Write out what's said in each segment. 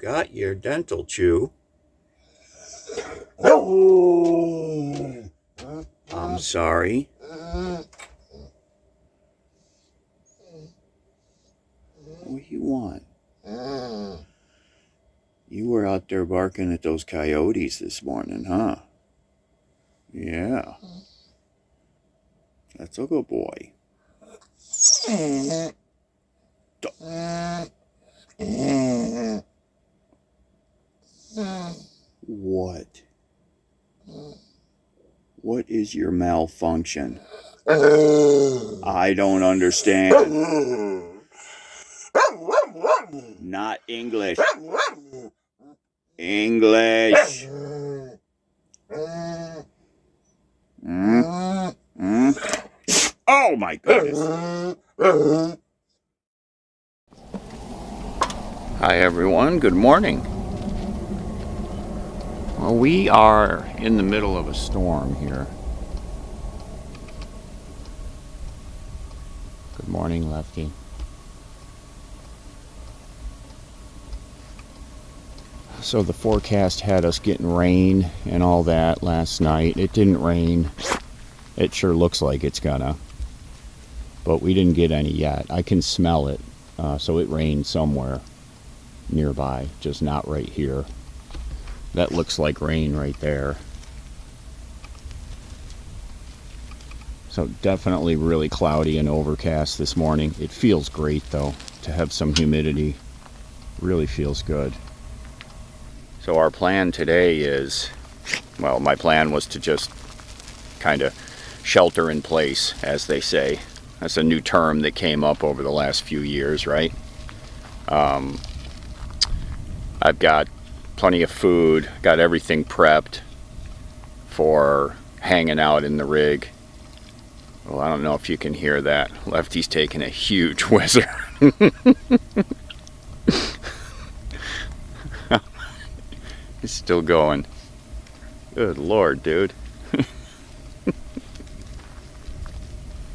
got your dental chew. I'm sorry. What do you want? You were out there barking at those coyotes this morning, huh? Yeah. That's a good boy. What? What is your malfunction? I don't understand. Not English. English. Oh my goodness. Hi everyone, good morning. Well, we are in the middle of a storm here. Good morning, Lefty. So the forecast had us getting rain and all that last night. It didn't rain. It sure looks like it's gonna. But we didn't get any yet. I can smell it. So it rained somewhere nearby, just not right here. That looks like rain right there. So definitely really cloudy and overcast this morning. It feels great though to have some humidity. Really feels good. So our plan today is, well, my plan was to just kind of shelter in place, as they say. That's a new term that came up over the last few years, right? I've got plenty of food, got everything prepped for hanging out in the rig. Well, I don't know if you can hear that. Lefty's taking a huge whizzer. He's still going. Good Lord, dude.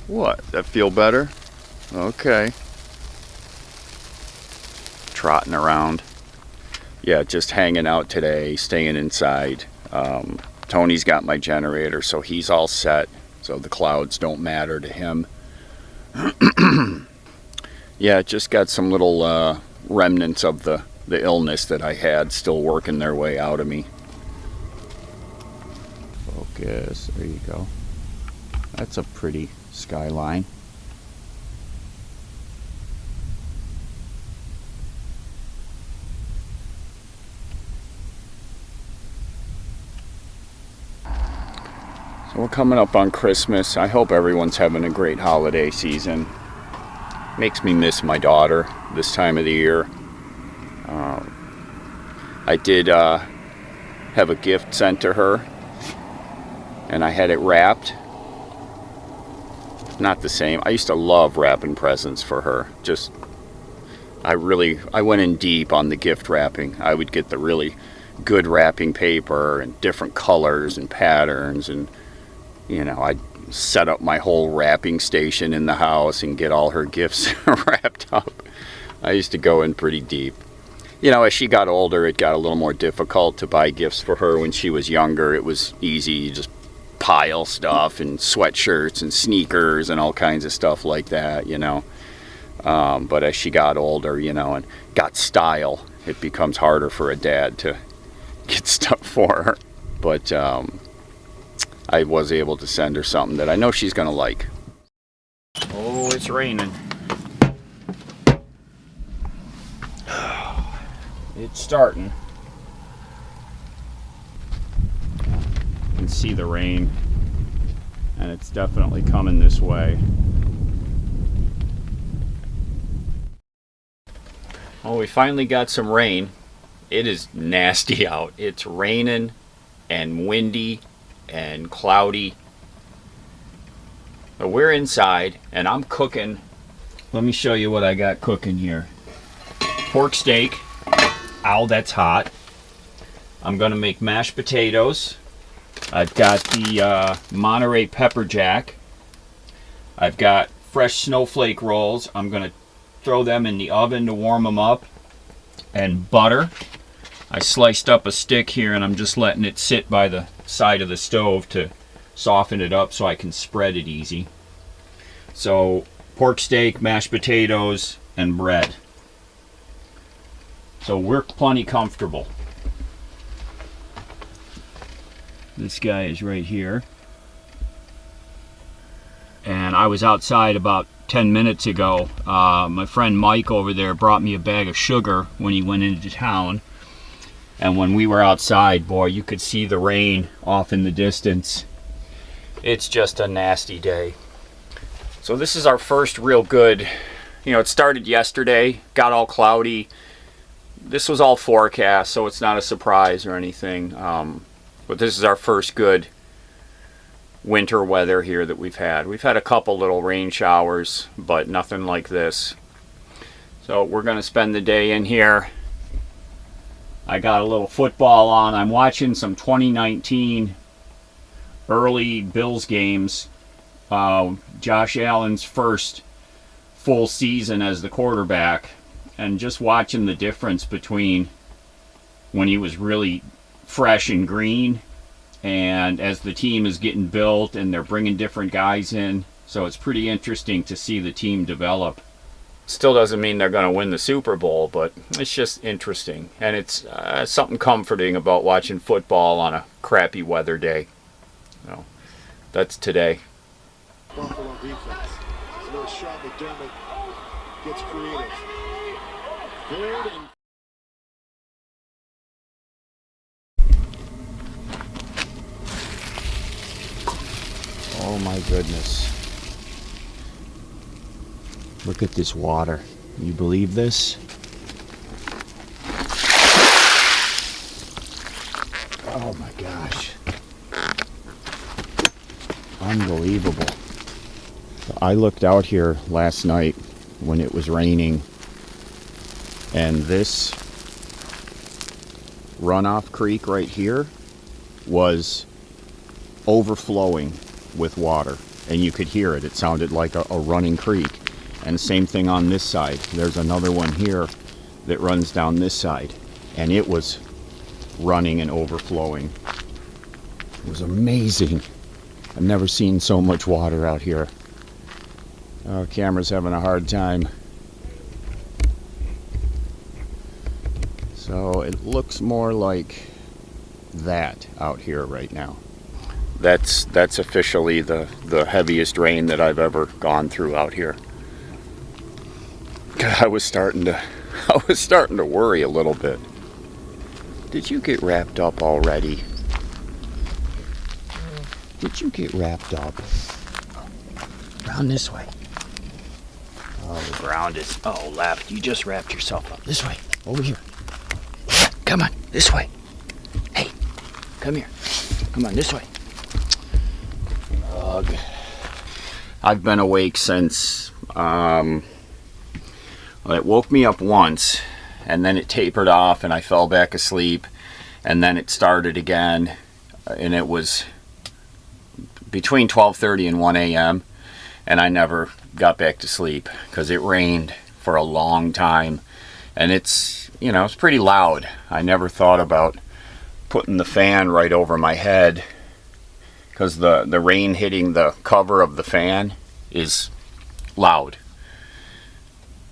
What? That feel better? Okay. Trotting around. Yeah, just hanging out today, staying inside. Tony's got my generator, so he's all set. So the clouds don't matter to him. Yeah, just got some little remnants of the illness that I had still working their way out of me. Focus, there you go. That's a pretty skyline. So we're coming up on Christmas. I hope everyone's having a great holiday season. Makes me miss my daughter this time of the year. I did have a gift sent to her, and I had it wrapped. Not the same. I used to love wrapping presents for her. I went in deep on the gift wrapping. I would get the really good wrapping paper and different colors and patterns, and you know, I'd set up my whole wrapping station in the house and get all her gifts wrapped up. I used to go in pretty deep. You know, as she got older, it got a little more difficult to buy gifts for her. When she was younger, it was easy. You just pile stuff and sweatshirts and sneakers and all kinds of stuff like that, you know. But as she got older, you know, and got style, it becomes harder for a dad to get stuff for her. But I was able to send her something that I know she's going to like. Oh, it's raining. It's starting. You can see the rain, and it's definitely coming this way. Well, we finally got some rain. It is nasty out. It's raining and windy and cloudy. But we're inside, and I'm cooking. Let me show you what I got cooking here. Pork steak. Ow, that's hot. I'm gonna make mashed potatoes. I've got the Monterey pepper jack. I've got fresh snowflake rolls. I'm gonna throw them in the oven to warm them up. And butter. I sliced up a stick here and I'm just letting it sit by the side of the stove to soften it up so I can spread it easy. So pork steak, mashed potatoes, and bread. So we're plenty comfortable. This guy is right here. And I was outside about 10 minutes ago. My friend Mike over there brought me a bag of sugar when he went into town. And when we were outside, boy, you could see the rain off in the distance. It's just a nasty day. So this is our first real good, it started yesterday, got all cloudy. This was all forecast, so it's not a surprise or anything. But this is our first good winter weather here that we've had. We've had a couple little rain showers, but nothing like this. So we're going to spend the day in here. I got a little football on. I'm watching some 2019 early Bills games. Josh Allen's first full season as the quarterback, and just watching the difference between when he was really fresh and green and as the team is getting built and they're bringing different guys in. So it's pretty interesting to see the team develop. Still doesn't mean they're going to win the Super Bowl, but it's just interesting. And it's something comforting about watching football on a crappy weather day. So that's today. Buffalo defense. So Sean McDermott gets creative. Third and oh my goodness. Look at this water. You believe this? Oh my gosh. Unbelievable. I looked out here last night when it was raining, and this runoff creek right here was overflowing with water, and you could hear it. It sounded like a running creek. And same thing on this side. There's another one here that runs down this side, and it was running and overflowing. It was amazing. I've never seen so much water out here. Oh, camera's having a hard time. So it looks more like that out here right now. That's officially the heaviest rain that I've ever gone through out here. I was starting to worry a little bit. Did you get wrapped up already? Did you get wrapped up? Around this way. Oh, the ground is, left. You just wrapped yourself up. This way. Over here. Come on, this way. Hey, come here. Come on, this way. Ugh. I've been awake since, it woke me up once, and then it tapered off, and I fell back asleep, and then it started again, and it was between 12:30 and 1 a.m., and I never got back to sleep because it rained for a long time, and it's pretty loud. I never thought about putting the fan right over my head because the rain hitting the cover of the fan is loud.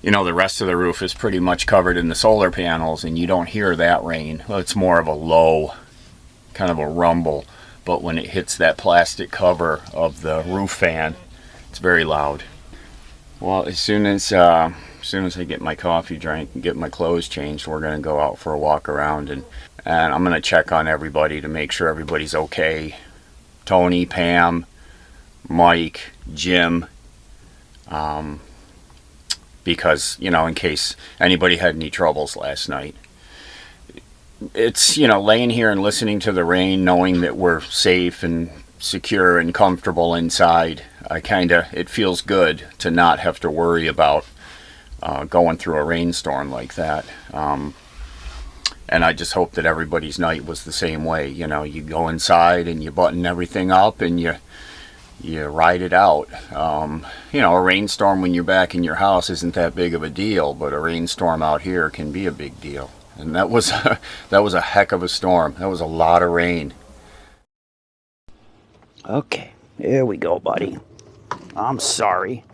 The rest of the roof is pretty much covered in the solar panels, and you don't hear that rain. Well, it's more of a low, kind of a rumble, but when it hits that plastic cover of the roof fan, it's very loud. Well, as soon as I get my coffee drank and get my clothes changed, we're going to go out for a walk around, and I'm going to check on everybody to make sure everybody's okay. Tony, Pam, Mike, Jim, because, in case anybody had any troubles last night. It's, laying here and listening to the rain, knowing that we're safe and secure and comfortable inside. It feels good to not have to worry about going through a rainstorm like that. And I just hope that everybody's night was the same way. You go inside and you button everything up and you ride it out. A rainstorm when you're back in your house isn't that big of a deal, but a rainstorm out here can be a big deal. And that was that was a heck of a storm. That was a lot of rain. Okay, here we go, buddy. I'm sorry.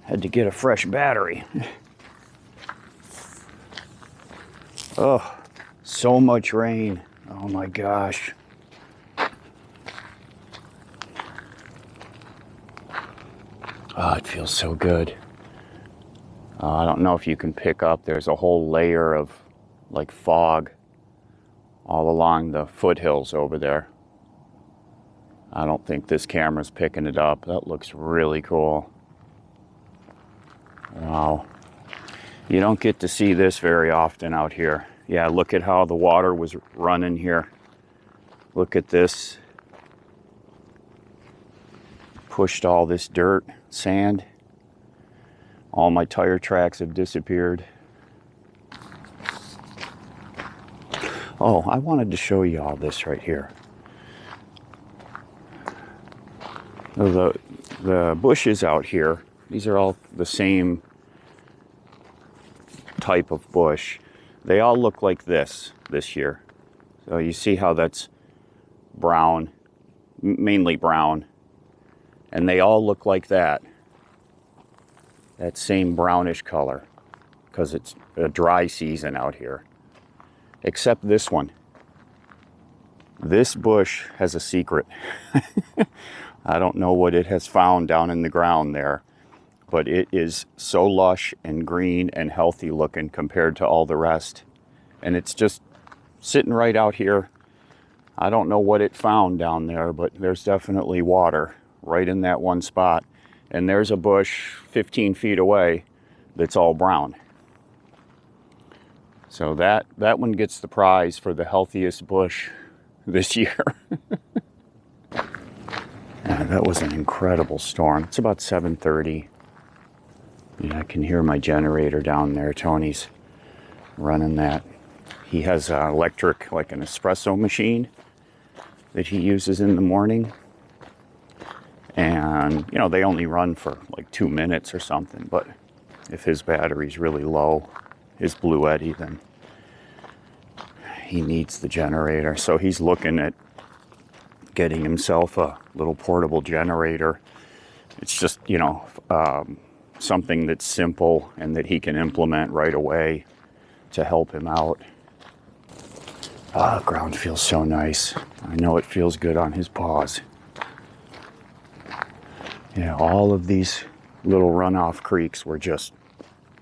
Had to get a fresh battery. Oh, so much rain. Oh my gosh. Oh, it feels so good. I don't know if you can pick up, there's a whole layer of like fog all along the foothills over there. I don't think this camera's picking it up. That looks really cool. Wow. You don't get to see this very often out here. Yeah, look at how the water was running here. Look at this. Pushed all this dirt, sand. All my tire tracks have disappeared. Oh, I wanted to show you all this right here. The bushes out here, these are all the same type of bush. They all look like this year. So you see how that's brown, mainly brown. And they all look like that same brownish color, because it's a dry season out here. Except this one. This bush has a secret. I don't know what it has found down in the ground there, but it is so lush and green and healthy looking compared to all the rest. And it's just sitting right out here. I don't know what it found down there, but there's definitely water right in that one spot. And there's a bush 15 feet away that's all brown. So that one gets the prize for the healthiest bush this year. Yeah, that was an incredible storm. It's about 7:30. Yeah, I can hear my generator down there. Tony's running that. He has electric, like an espresso machine that he uses in the morning. And, you know, they only run for like 2 minutes or something. But if his battery's really low, his Blue Eddy, then he needs the generator. So he's looking at getting himself a little portable generator. It's just, you know, something that's simple and that he can implement right away to help him out. Ah, the ground feels so nice. I know it feels good on his paws. Yeah, all of these little runoff creeks were just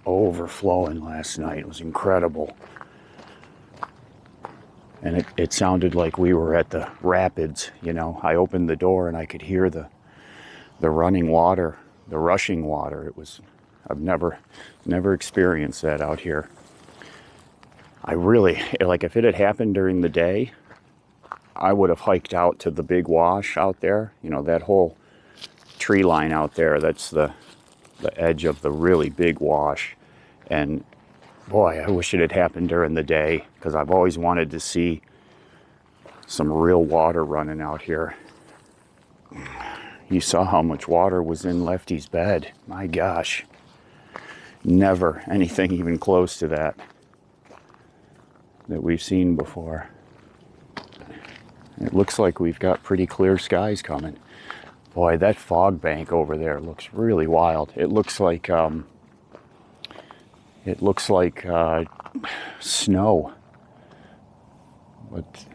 overflowing last night. It was incredible. And it sounded like we were at the rapids, you know. I opened the door and I could hear the running water, the rushing water. It was, I've never experienced that out here. I really, like, if it had happened during the day, I would have hiked out to the big wash out there. You know, that whole tree line out there, that's the edge of the really big wash. And boy, I wish it had happened during the day, because I've always wanted to see some real water running out here. You saw how much water was in Lefty's bed. My gosh. Never anything even close to that we've seen before. It looks like we've got pretty clear skies coming. Boy, that fog bank over there looks really wild. It looks like snow. But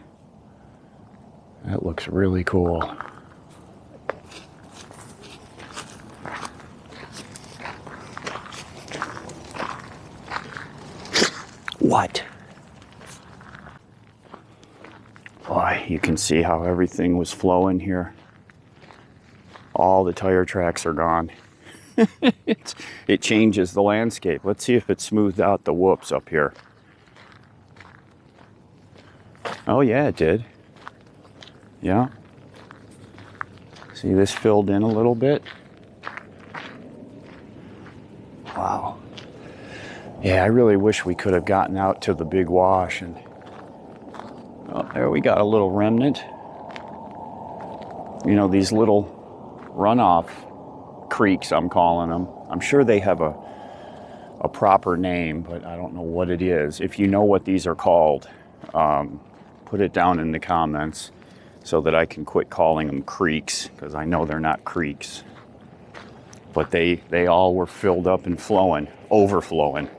that looks really cool. What? Boy, you can see how everything was flowing here. All the tire tracks are gone. It changes the landscape. Let's see if it smoothed out the whoops up here. Oh yeah, it did. Yeah. See, this filled in a little bit. Wow. Yeah, I really wish we could have gotten out to the big wash. And oh, there we got a little remnant. You know, these little runoff creeks, I'm calling them. I'm sure they have a a proper name, but I don't know what it is. If you know what these are called, put it down in the comments so that I can quit calling them creeks, because I know they're not creeks. But they all were filled up and flowing, overflowing.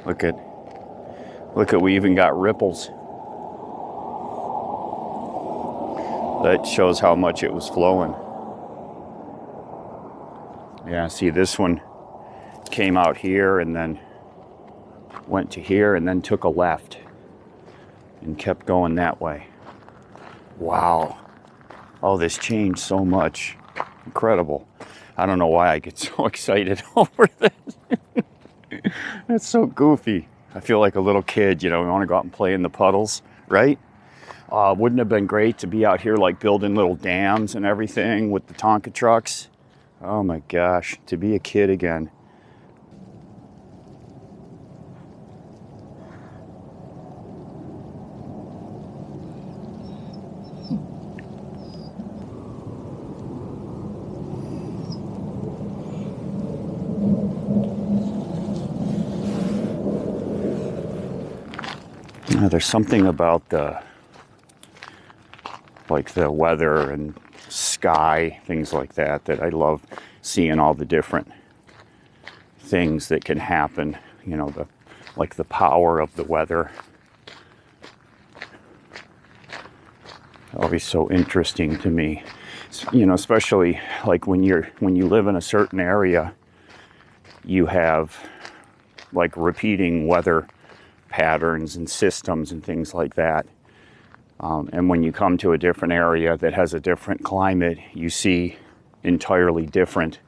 Look at, we even got ripples. That shows how much it was flowing. Yeah, see, this one came out here and then went to here and then took a left and kept going that way. Wow. Oh, this changed so much. Incredible. I don't know why I get so excited over this. That's so goofy. I feel like a little kid, you know, we want to go out and play in the puddles, right? Wouldn't it have been great to be out here like building little dams and everything with the Tonka trucks? Oh my gosh, to be a kid again. There's something about the weather and sky, things like that I love seeing all the different things that can happen, you know, the power of the weather. Always so interesting to me, you know, especially like when you live in a certain area, you have like repeating weather patterns and systems and things like that. And when you come to a different area that has a different climate, you see entirely different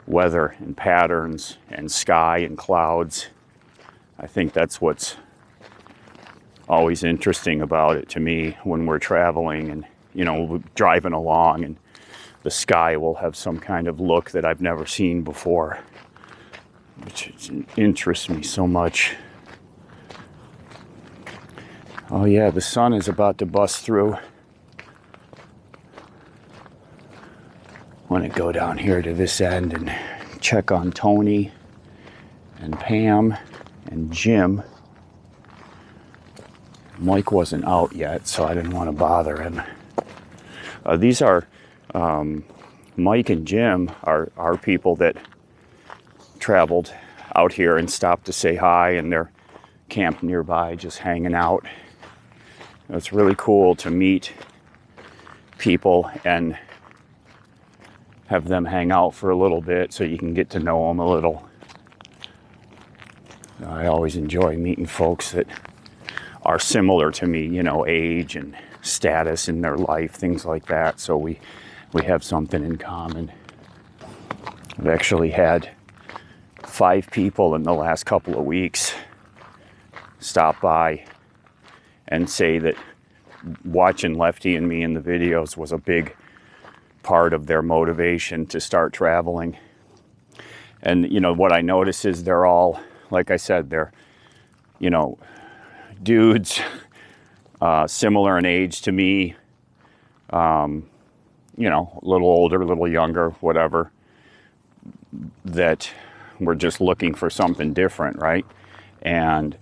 weather and patterns and sky and clouds. I think that's what's always interesting about it to me when we're traveling and, you know, driving along, and the sky will have some kind of look that I've never seen before, which interests me so much. Oh yeah, the sun is about to bust through. I want to go down here to this end and check on Tony and Pam and Jim. Mike wasn't out yet, so I didn't want to bother him. These are, Mike and Jim are people that traveled out here and stopped to say hi, and they're camped nearby just hanging out. It's really cool to meet people and have them hang out for a little bit so you can get to know them a little. I always enjoy meeting folks that are similar to me, you know, age and status in their life, things like that. So we have something in common. I've actually had 5 people in the last couple of weeks stop by and say that watching Lefty and me in the videos was a big part of their motivation to start traveling. And, you know, what I notice is they're all, like I said, they're, you know, dudes similar in age to me, you know, a little older, a little younger, whatever, that we're just looking for something different, right? And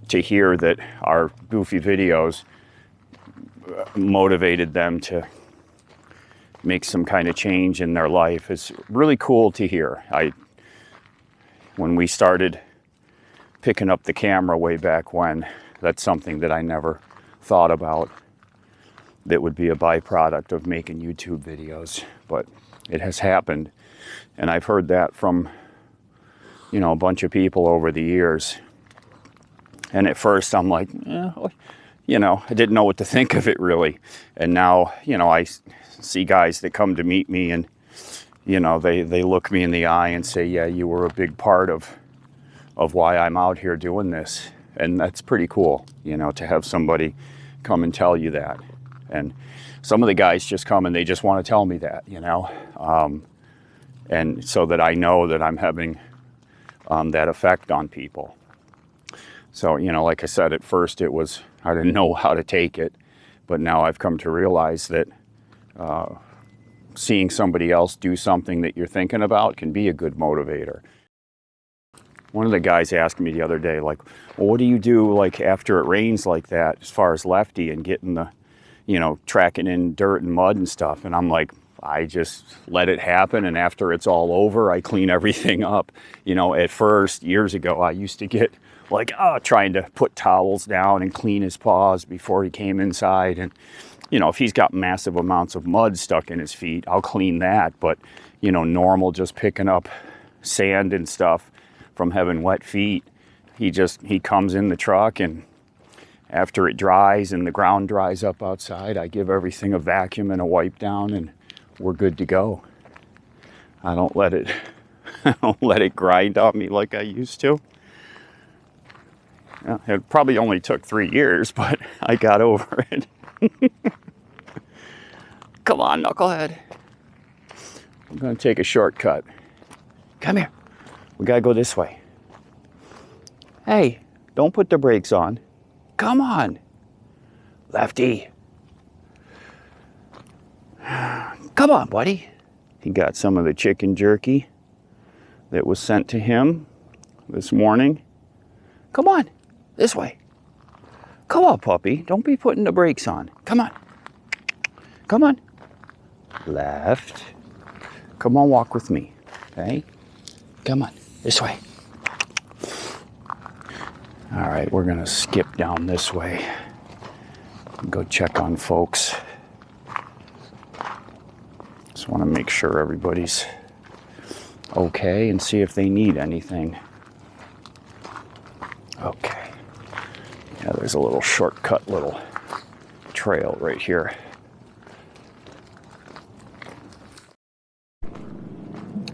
to hear that our goofy videos motivated them to make some kind of change in their life is really cool to hear. When we started picking up the camera way back when, that's something that I never thought about that would be a byproduct of making YouTube videos, but it has happened. And I've heard that from, you know, a bunch of people over the years. And at first I'm like, you know, I didn't know what to think of it really. And now, you know, I see guys that come to meet me and, you know, they look me in the eye and say, yeah, you were a big part of why I'm out here doing this. And that's pretty cool, you know, to have somebody come and tell you that. And some of the guys just come and they just want to tell me that, you know, and so that I know that I'm having that effect on people. So, you know, like I said, at first it was, I didn't know how to take it, but now I've come to realize that seeing somebody else do something that you're thinking about can be a good motivator. One of the guys asked me the other day, like, well, what do you do like after it rains like that as far as Lefty and getting the, tracking in dirt and mud and stuff? And I'm like, I just let it happen, and after it's all over, I clean everything up. At first, years ago, I used to get like, trying to put towels down and clean his paws before he came inside. And, if he's got massive amounts of mud stuck in his feet, I'll clean that. But, normal just picking up sand and stuff from having wet feet, he comes in the truck, and after it dries and the ground dries up outside, I give everything a vacuum and a wipe down, and we're good to go. I don't let it grind on me like I used to. It probably only took 3 years, but I got over it. Come on, knucklehead. I'm gonna take a shortcut. Come here. We gotta go this way. Hey, don't put the brakes on. Come on. Lefty. Come on, buddy. He got some of the chicken jerky that was sent to him this morning. Come on, this way. Come on, puppy. Don't be putting the brakes on. Come on. Come on. Left. Come on, walk with me. Okay? Come on, this way. All right, we're gonna skip down this way and go check on folks. Just want to make sure everybody's okay and see if they need anything. Okay. Yeah, there's a little shortcut, little trail right here.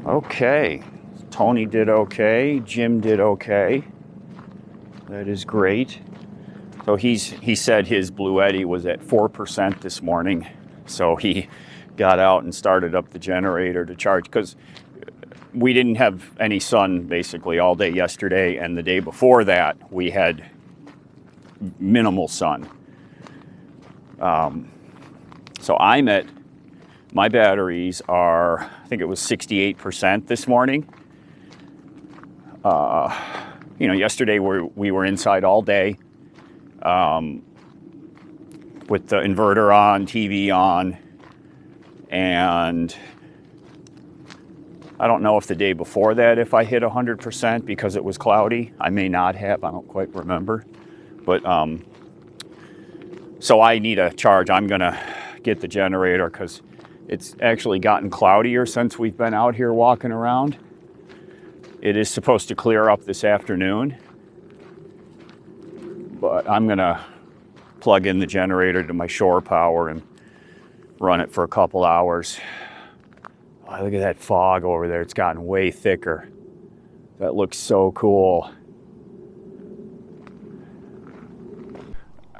Okay. Tony did okay. Jim did okay. That is great. So he said his Blue Eddy was at 4% this morning. So he got out and started up the generator to charge, because we didn't have any sun basically all day yesterday, and the day before that we had minimal sun. So my batteries are, I think it was 68% this morning. Yesterday we were inside all day with the inverter on, TV on, and I don't know if the day before that if I hit 100% because it was cloudy. I may not have, I don't quite remember. But so I need a charge. I'm gonna get the generator because it's actually gotten cloudier since we've been out here walking around. It is supposed to clear up this afternoon, but I'm gonna plug in the generator to my shore power and run it for a couple hours. Oh, look at that fog over there. It's gotten way thicker. That looks so cool.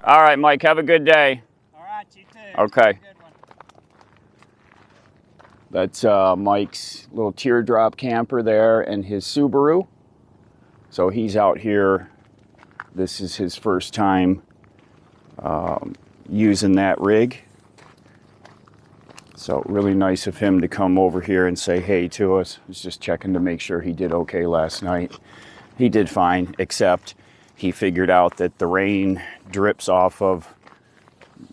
All right, Mike, have a good day. All right, you too. Okay. Good one. That's Mike's little teardrop camper there and his Subaru. So he's out here. This is his first time using that rig. So really nice of him to come over here and say hey to us. I was just checking to make sure he did okay last night. He did fine, except he figured out that the rain drips off of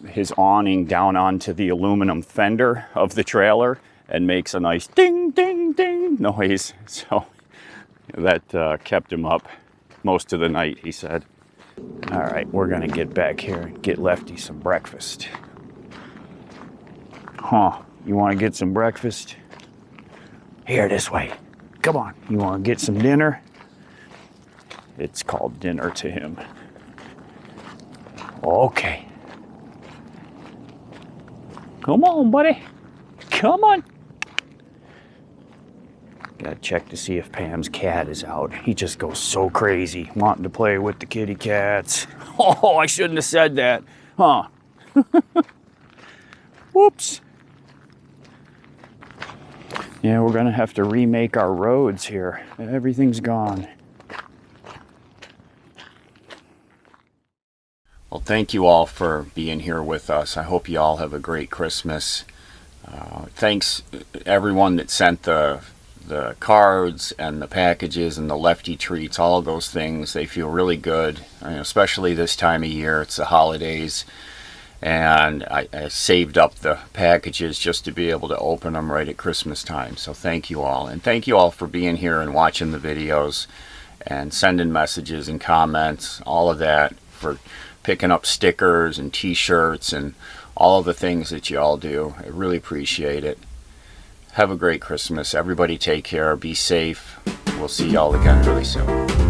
his awning down onto the aluminum fender of the trailer and makes a nice ding, ding, ding noise. So that kept him up most of the night, he said. All right, we're gonna get back here and get Lefty some breakfast. Huh, you wanna get some breakfast? Here, this way. Come on, you wanna get some dinner? It's called dinner to him. Okay. Come on, buddy. Come on. Gotta check to see if Pam's cat is out. He just goes so crazy, wanting to play with the kitty cats. Oh, I shouldn't have said that, huh? Whoops. Yeah, we're gonna have to remake our roads here. Everything's gone. Well, thank you all for being here with us. I hope you all have a great Christmas. Thanks everyone that sent the the cards and the packages and the lefty treats, all of those things, they feel really good. Especially this time of year, it's the holidays, and I saved up the packages just to be able to open them right at Christmas time. So thank you all, and thank you all for being here and watching the videos and sending messages and comments, all of that, for picking up stickers and t-shirts and all of the things that you all do. I really appreciate it. Have a great Christmas. Everybody take care. Be safe. We'll see y'all again really soon.